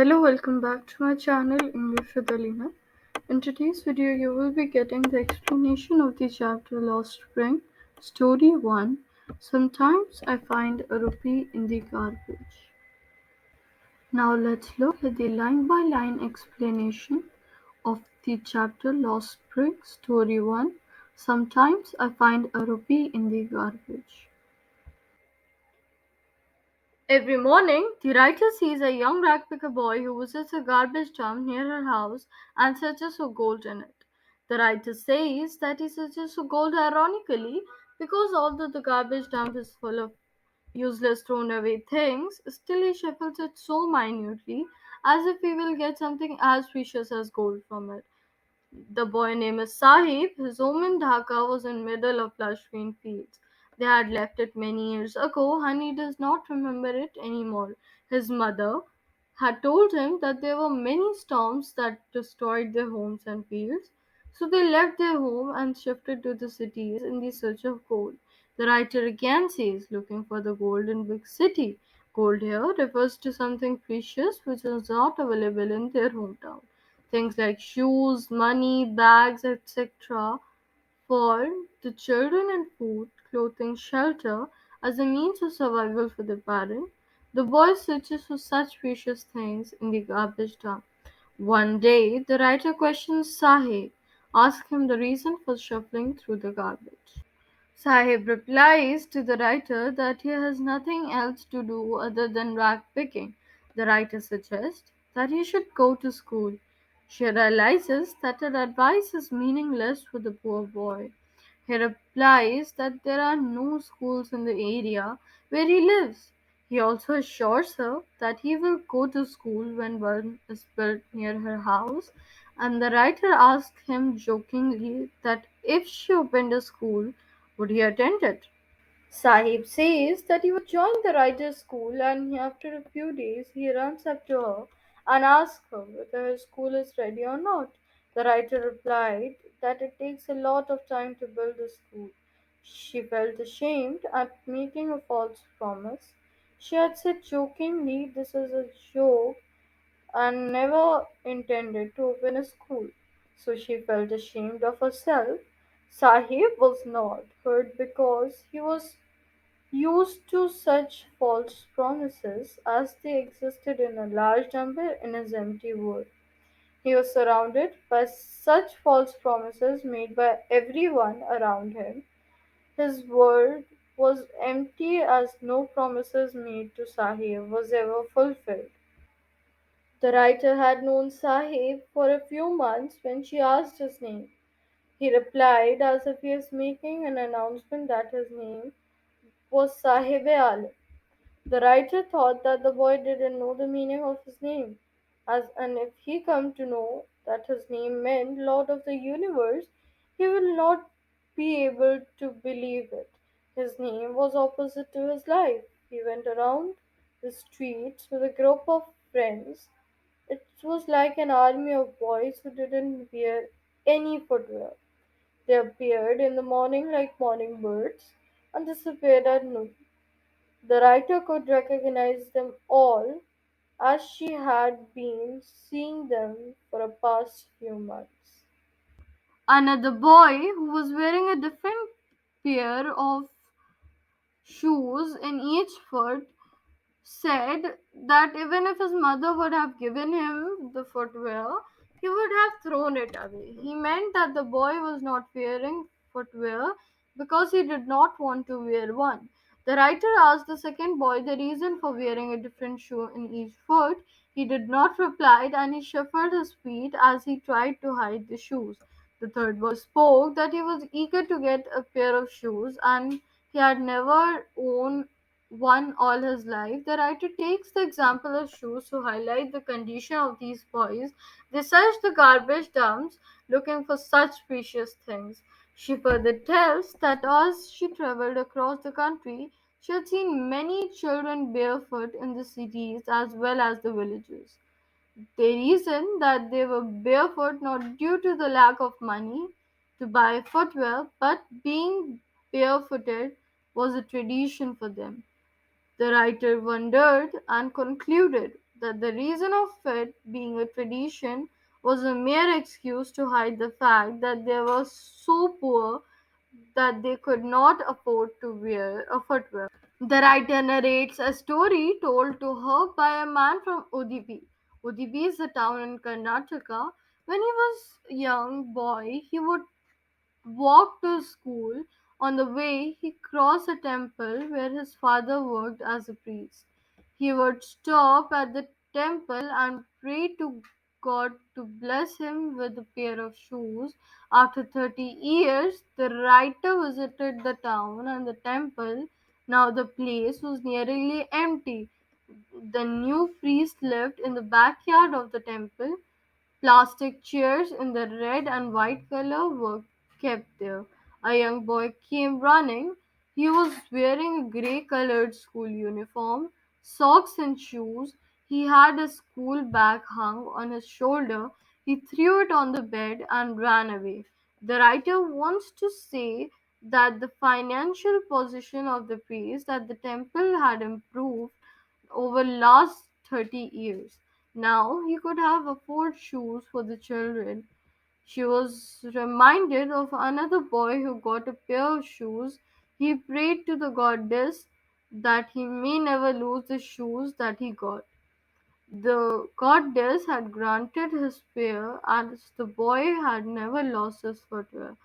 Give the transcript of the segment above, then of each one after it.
Hello, welcome back to my channel English with Aleena. In today's video, you will be getting the explanation of the chapter Lost Spring, Story 1. Sometimes I find a rupee in the garbage. Now let's look at the line by line explanation of the chapter Lost Spring, Story 1. Sometimes I find a rupee in the garbage. Every morning, the writer sees a young ragpicker boy who visits a garbage dump near her house and searches for gold in it. The writer says that he searches for gold ironically because although the garbage dump is full of useless thrown away things, still he shuffles it so minutely as if he will get something as precious as gold from it. The boy name is Sahib. His home in Dhaka was in middle of lush green fields. They had left it many years ago and he does not remember it anymore. His mother had told him that there were many storms that destroyed their homes and fields. So they left their home and shifted to the cities in the search of gold. The writer again says looking for the gold in big city. Gold here refers to something precious which is not available in their hometown. Things like shoes, money, bags, etc. for the children and food, clothing, shelter as a means of survival for the parent. The boy searches for such precious things in the garbage dump. One day, the writer questions Sahib, asks him the reason for shuffling through the garbage. Sahib replies to the writer that he has nothing else to do other than rag picking. The writer suggests that he should go to school. She realizes that her advice is meaningless for the poor boy. He replies that there are no schools in the area where he lives. He also assures her that he will go to school when one is built near her house, and the writer asks him jokingly that if she opened a school, would he attend it? Sahib says that he would join the writer's school, and after a few days he runs up to her and asks her whether her school is ready or not. The writer replied that it takes a lot of time to build a school. She felt ashamed at making a false promise. She had said jokingly, "This is a joke," and never intended to open a school. So she felt ashamed of herself. Sahib was not hurt because he was used to such false promises as they existed in a large number in his empty world. He was surrounded by such false promises made by everyone around him. His world was empty as no promises made to Sahib was ever fulfilled. The writer had known Sahib for a few months when she asked his name. He replied as if he was making an announcement that his name was Sahib Alam. The writer thought that the boy didn't know the meaning of his name, as and if he come to know that his name meant Lord of the Universe, he will not be able to believe it. His name was opposite to his life. He went around the streets with a group of friends. It was like an army of boys who didn't wear any footwear. They appeared in the morning like morning birds and disappeared at noon. The writer could recognize them all as she had been seeing them for the past few months. Another boy who was wearing a different pair of shoes in each foot said that even if his mother would have given him the footwear, he would have thrown it away. He meant that the boy was not wearing footwear because he did not want to wear one. The writer asked the second boy the reason for wearing a different shoe in each foot. He did not reply and he shuffled his feet as he tried to hide the shoes. The third boy spoke that he was eager to get a pair of shoes and he had never owned one all his life. The writer takes the example of shoes to highlight the condition of these boys. They search the garbage dumps looking for such precious things. She further tells that as she traveled across the country, she had seen many children barefoot in the cities as well as the villages. They reasoned that they were barefoot not due to the lack of money to buy footwear, but being barefooted was a tradition for them. The writer wondered and concluded that the reason of it being a tradition was a mere excuse to hide the fact that they were so poor that they could not afford to wear a footwear. The writer narrates a story told to her by a man from Udupi. Udupi is a town in Karnataka. When he was a young boy, he would walk to school. On the way, he crossed a temple where his father worked as a priest. He would stop at the temple and pray to God to bless him with a pair of shoes. After 30 years, the writer visited the town and the temple. Now the place was nearly empty. The new priest lived in the backyard of the temple. Plastic chairs in the red and white color were kept there. A young boy came running. He was wearing a grey colored school uniform, socks and shoes. He had a school bag hung on his shoulder. He threw it on the bed and ran away. The writer wants to say that the financial position of the priest at the temple had improved over last 30 years. Now he could have afford shoes for the children. She was reminded of another boy who got a pair of shoes. He prayed to the goddess that he may never lose the shoes that he got. The goddess had granted his pair as the boy had never lost his footwear.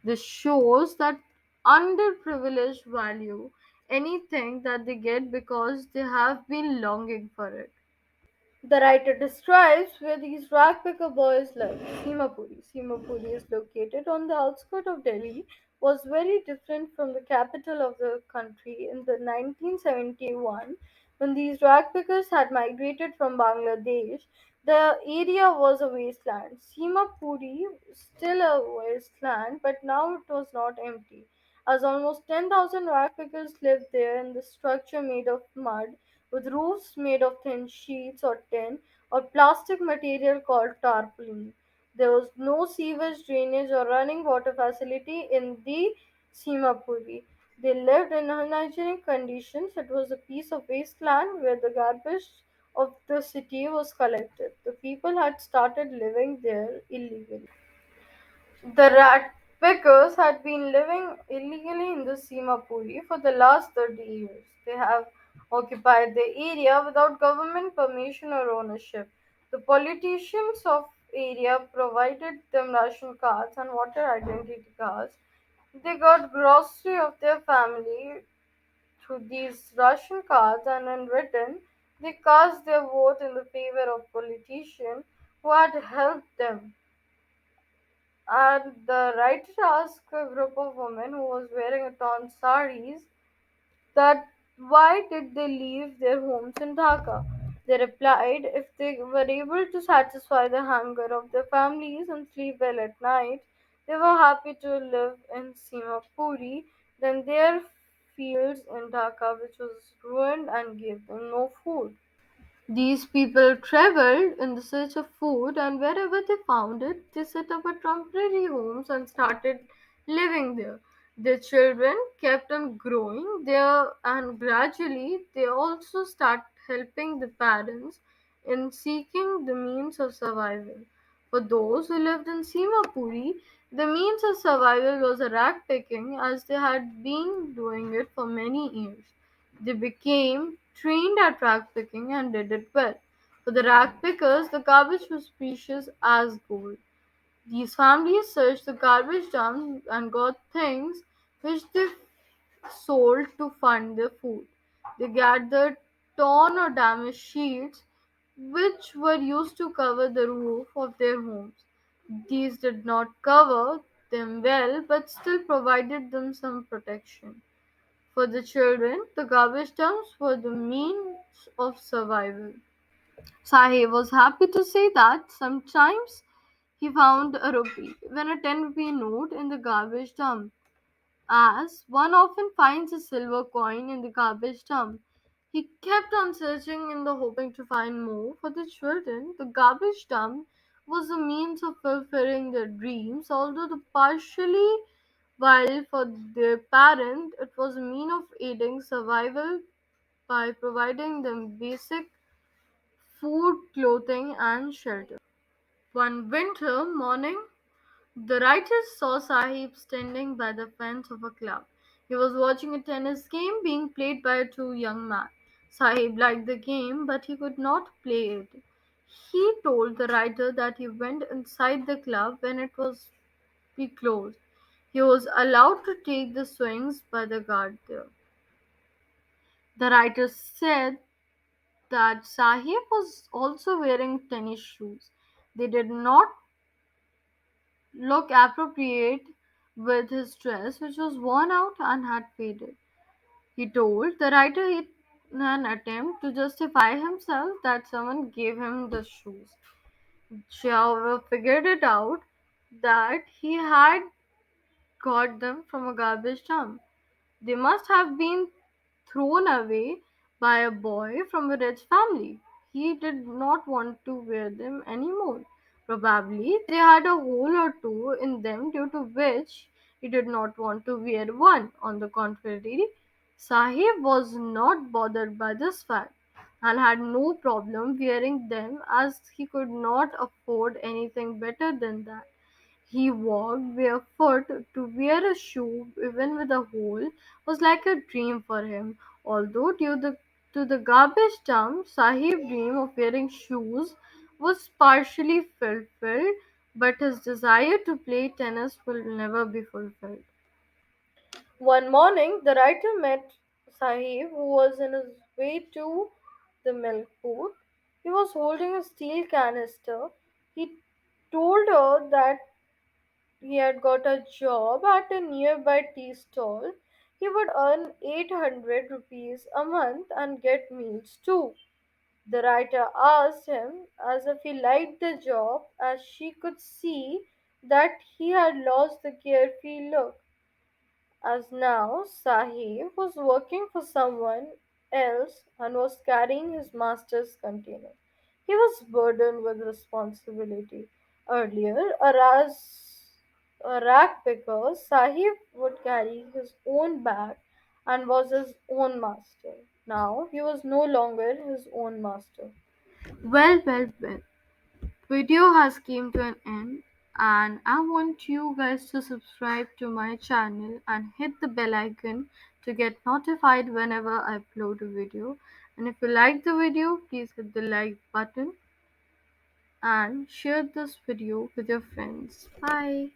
This shows that underprivileged value anything that they get because they have been longing for it. The writer describes where these ragpicker boys live. Simapuri. Simapuri is located on the outskirts of Delhi, was very different from the capital of the country in the 1971 when these ragpickers had migrated from Bangladesh. The area was a wasteland. Simapuri still a wasteland, but now it was not empty, as almost 10,000 ragpickers lived there in the structure made of mud with roofs made of thin sheets or tin or plastic material called tarpaulin. There was no sewage drainage or running water facility in the Simapuri. They lived in unhygienic conditions. It was a piece of wasteland where the garbage of the city was collected. The people had started living there illegally. The rat pickers had been living illegally in the Simapuri for the last 30 years. They have occupied the area without government permission or ownership. The politicians of area provided them ration cards and voter identity cards. They got grocery of their family through these ration cards and in return they cast their vote in the favor of politicians who had helped them. And the writer asked a group of women who was wearing a torn saris that why did they leave their homes in Dhaka? They replied if they were able to satisfy the hunger of their families and sleep well at night, they were happy to live in Simapuri than their fields in Dhaka, which was ruined and gave them no food. These people traveled in the search of food, and wherever they found it, they set up a temporary homes and started living there. Their children kept on growing there, and gradually they also start helping the parents in seeking the means of survival. For those who lived in Simapuri, the means of survival was a rag picking, as they had been doing it for many years. They became trained at rag picking and did it well. For the rag pickers, the garbage was precious as gold. These families searched the garbage dump and got things which they sold to fund their food. They gathered torn or damaged sheets which were used to cover the roof of their homes. These did not cover them well but still provided them some protection. For the children, the garbage dumps were the means of survival. Sahib was happy to say that sometimes he found a rupee when a 10 rupee note in the garbage dump, as one often finds a silver coin in the garbage dump. He kept on searching in the hoping to find more. For the children, the garbage dump was a means of fulfilling their dreams, although the partially while for their parent it was a mean of aiding survival by providing them basic food, clothing, and shelter. One winter morning, the writer saw Sahib standing by the fence of a club. He was watching a tennis game being played by two young men. Sahib liked the game, but he could not play it. He told the writer that he went inside the club when it was be closed. He was allowed to take the swings by the guard there. The writer said that Sahib was also wearing tennis shoes. They did not look appropriate with his dress, which was worn out and had faded. He told the writer in an attempt to justify himself that someone gave him the shoes. She, however, figured it out that he had got them from a garbage dump. They must have been thrown away by a boy from a rich family. He did not want to wear them anymore. Probably they had a hole or two in them, due to which he did not want to wear one. On the contrary, Sahib was not bothered by this fact and had no problem wearing them, as he could not afford anything better than that. He walked barefoot. To wear a shoe, even with a hole, was like a dream for him. Although to the garbage dump, Sahib's dream of wearing shoes was partially fulfilled, but his desire to play tennis will never be fulfilled. One morning, the writer met Sahib, who was in his way to the milk booth. He was holding a steel canister. He told her that he had got a job at a nearby tea stall. He would earn 800 rupees a month and get meals too. The writer asked him as if he liked the job, as she could see that he had lost the carefree look, as now Sahib was working for someone else and was carrying his master's container. He was burdened with responsibility. Earlier, a rag picker, Sahib would carry his own bag and was his own master. Now he was no longer his own master. Well. Video has came to an end, and I want you guys to subscribe to my channel and hit the bell icon to get notified whenever I upload a video. And if you like the video, please hit the like button and share this video with your friends. Bye.